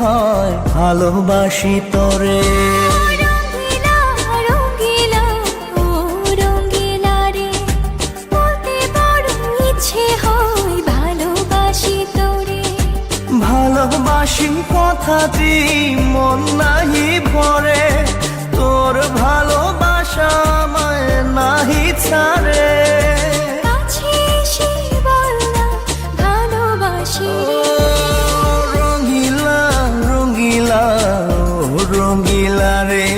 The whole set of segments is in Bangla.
হয় ভালোবাসি তোরে। ভালোবাসি কথাটি মন নাহি ভরে, তোর ভালোবাসা আমায় নাহি ছাড়ে। রঙ্গিলা রঙ্গিলা রঙ্গিলা রে,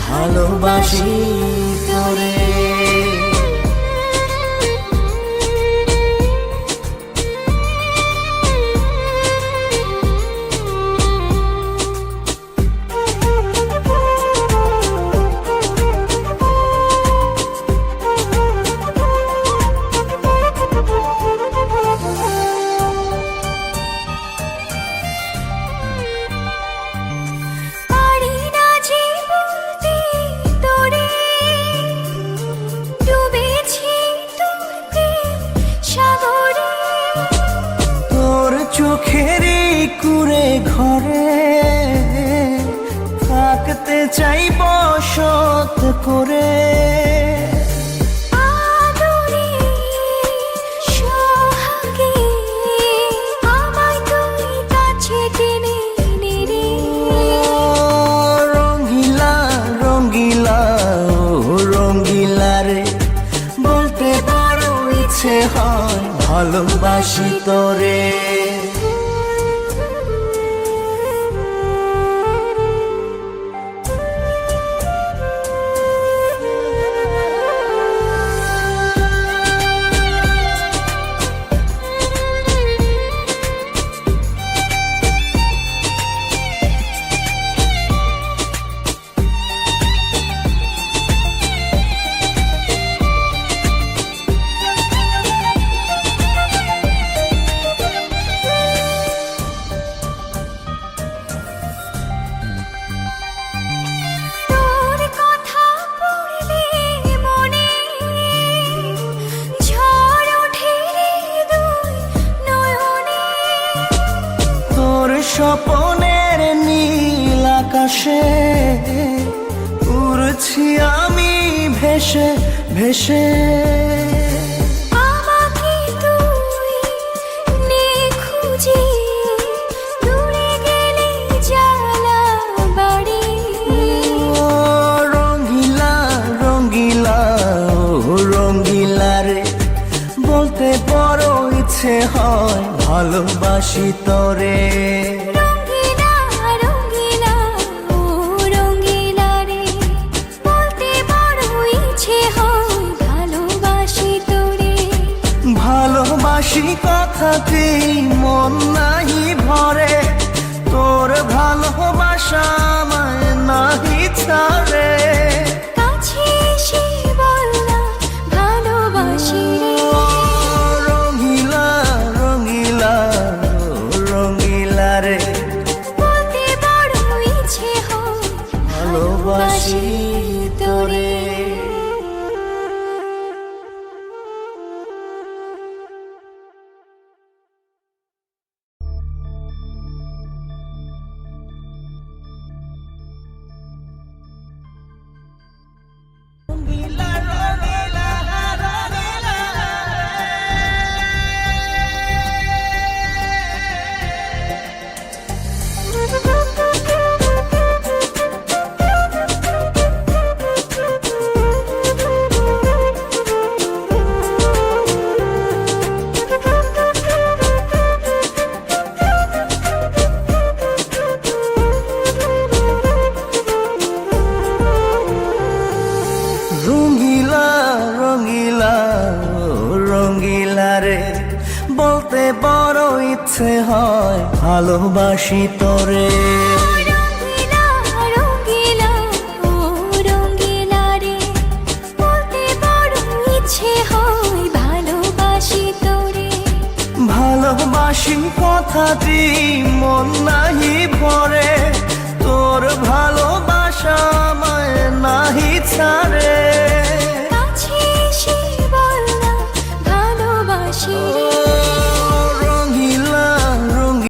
ভালোবাসি তোরে। চোখেরই কুড়ে ঘরে থাকতে চাই বসত করে। রঙ্গিলা রঙ্গিলা রঙ্গিলা রে, বলতে পারো ইচ্ছে হয় ভালোবাসি তোরে। স্বপনের নীল আকাশে উড়ছি আমি ভেসে ভেসে। আমাকে তুই নিখুঁজে দূরে গেলে জ্বালা বাড়ি। রঙ্গিলা রঙ্গিলা রঙ্গিলা রে, বলতে বড় ইচ্ছে হয় ভালোবাসি তোরে। ভালোবাসি কথাটি মন নাহি ভরে, তোর ভালোবাসা আমায় নাহি ছাড়ে। কাছে এসে বললাম ভালোবাসি রে। রঙ্গিলা রঙ্গিলা রঙ্গিলা রে, বলতে বড় ইচ্ছে হয় ভালোবাসি তোরে। বলতে বড় ইচ্ছে হয় ভালোবাসি তোরে। রঙ্গিলা রঙ্গিলা রঙ্গিলা রে, বলতে বড় ইচ্ছে হয় ভালোবাসি তোরে। ভালোবাসি কথাটি মন নাহি ভরে,